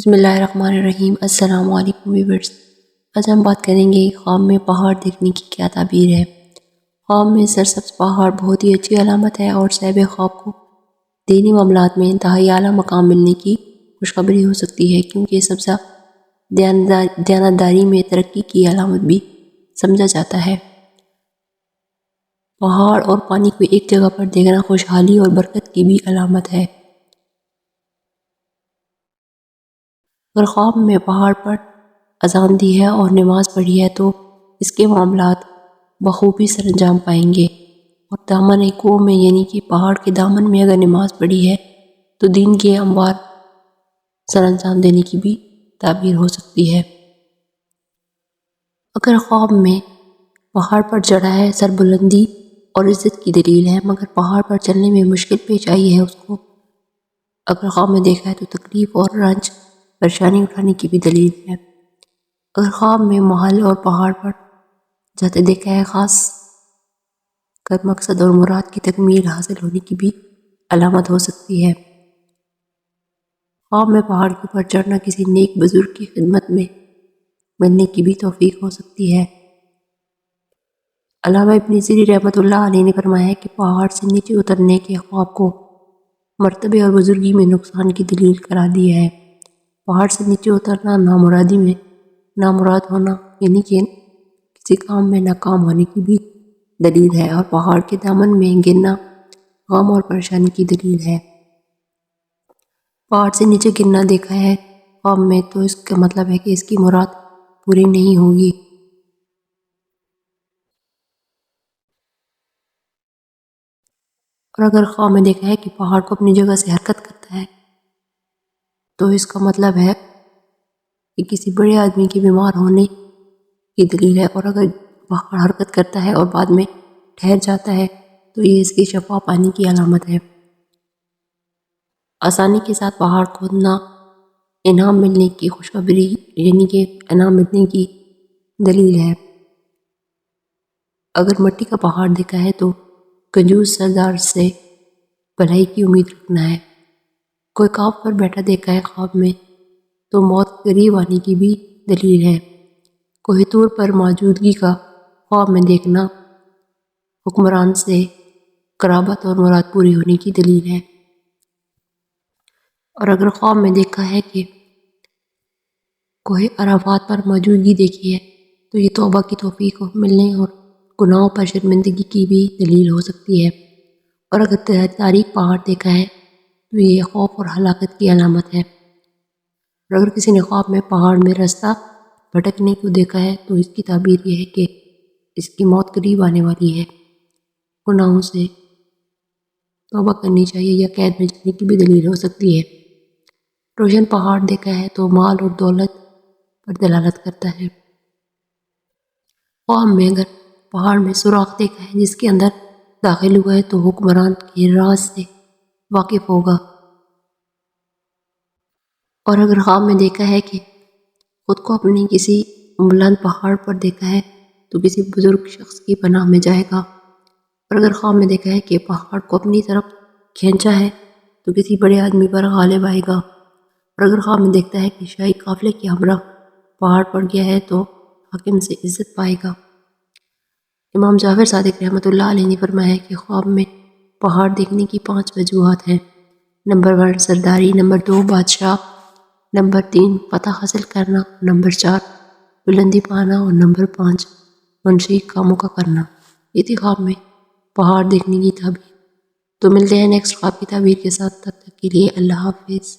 بسم اللہ الرحمن الرحیم۔ السلام علیکم ویورز۔ آج ہم بات کریں گے خواب میں پہاڑ دیکھنے کی کیا تعبیر ہے۔ خواب میں سرسبز پہاڑ بہت ہی اچھی علامت ہے اور صاحب خواب کو دینی معاملات میں انتہائی اعلیٰ مقام ملنے کی خوشخبری ہو سکتی ہے، کیونکہ سبزہ دیانتداری میں ترقی کی علامت بھی سمجھا جاتا ہے۔ پہاڑ اور پانی کو ایک جگہ پر دیکھنا خوشحالی اور برکت کی بھی علامت ہے۔ اگر خواب میں پہاڑ پر اذان دی ہے اور نماز پڑھی ہے تو اس کے معاملات بخوبی سر انجام پائیں گے، اور دامن کو میں یعنی کہ پہاڑ کے دامن میں اگر نماز پڑھی ہے تو دین کے اموار سر انجام دینے کی بھی تعبیر ہو سکتی ہے۔ اگر خواب میں پہاڑ پر چڑھا ہے سربلندی اور عزت کی دلیل ہے، مگر پہاڑ پر چلنے میں مشکل پیش آئی ہے اس کو اگر خواب میں دیکھا ہے تو تکلیف اور رنج پریشانی اٹھانے کی بھی دلیل ہے۔ اگر خواب میں محل اور پہاڑ پر جاتے دیکھا ہے، خاص کر مقصد اور مراد کی تکمیل حاصل ہونے کی بھی علامت ہو سکتی ہے۔ خواب میں پہاڑ کے اوپر چڑھنا کسی نیک بزرگ کی خدمت میں ملنے کی بھی توفیق ہو سکتی ہے۔ علامہ ابن سیرین رحمۃ اللہ علیہ نے فرمایا ہے کہ پہاڑ سے نیچے اترنے کے خواب کو مرتبے اور بزرگی میں نقصان کی دلیل قرار دیا ہے۔ پہاڑ سے نیچے اترنا نامرادی میں نامراد ہونا یعنی کہ کسی کام میں ناکام ہونے کی بھی دلیل ہے، اور پہاڑ کے دامن میں گرنا غم اور پریشانی کی دلیل ہے۔ پہاڑ سے نیچے گرنا دیکھا ہے خواب میں تو اس کا مطلب ہے کہ اس کی مراد پوری نہیں ہوگی۔ اور اگر خواب میں دیکھا ہے کہ پہاڑ کو اپنی جگہ سے حرکت کرتا ہے تو اس کا مطلب ہے کہ کسی بڑے آدمی کے بیمار ہونے کی دلیل ہے، اور اگر پہاڑ حرکت کرتا ہے اور بعد میں ٹھہر جاتا ہے تو یہ اس کی شفا پانے کی علامت ہے۔ آسانی کے ساتھ پہاڑ کھودنا انعام ملنے کی خوشخبری یعنی کہ انعام ملنے کی دلیل ہے۔ اگر مٹی کا پہاڑ دیکھا ہے تو کنجوس سردار سے بھلائی کی امید رکھنا ہے۔ کوئی کاف پر بیٹھا دیکھا ہے خواب میں تو موت قریب آنے کی بھی دلیل ہے۔ کوہ طور پر موجودگی کا خواب میں دیکھنا حکمران سے قرابت اور مراد پوری ہونے کی دلیل ہے۔ اور اگر خواب میں دیکھا ہے کہ کوہ عرفات پر موجودگی دیکھی ہے تو یہ توبہ کی توفیق ملنے اور گناہوں پر شرمندگی کی بھی دلیل ہو سکتی ہے۔ اور اگر تاریک پہاڑ دیکھا ہے تو یہ خوف اور ہلاکت کی علامت ہے۔ اور اگر کسی نے خواب میں پہاڑ میں رستہ بھٹکنے کو دیکھا ہے تو اس کی تعبیر یہ ہے کہ اس کی موت قریب آنے والی ہے۔ گناہوں سے توبہ کرنی چاہیے یا قید میں جانے کی بھی دلیل ہو سکتی ہے۔ روشن پہاڑ دیکھا ہے تو مال اور دولت پر دلالت کرتا ہے۔ خواب میں اگر پہاڑ میں سوراخ دیکھا ہے جس کے اندر داخل ہوا ہے تو حکمران کے راز سے واقف ہوگا۔ اور اگر خواب میں دیکھا ہے کہ خود کو اپنے کسی بلند پہاڑ پر دیکھا ہے تو کسی بزرگ شخص کی پناہ میں جائے گا۔ اور اگر خواب میں دیکھا ہے کہ پہاڑ کو اپنی طرف کھینچا ہے تو کسی بڑے آدمی پر غالب آئے گا۔ اور اگر خواب میں دیکھتا ہے کہ شاہی قافلے کے ہمراہ پہاڑ پر گیا ہے تو حاکم سے عزت پائے گا۔ امام جعفر صادق رحمۃ اللہ علیہ نے فرمایا ہے کہ خواب میں پہاڑ دیکھنے کی 5 وجوہات ہیں۔ نمبر 1 سرداری، نمبر 2 بادشاہ، نمبر 3 فتح حاصل کرنا، نمبر 4 بلندی پانا، اور نمبر 5 منشی کاموں کا کرنا۔ یہ تھی خواب میں پہاڑ دیکھنے کی تعبیر۔ تو ملتے ہیں نیکسٹ خواب کی تعبیر کے ساتھ، تب تک کے لیے اللہ حافظ۔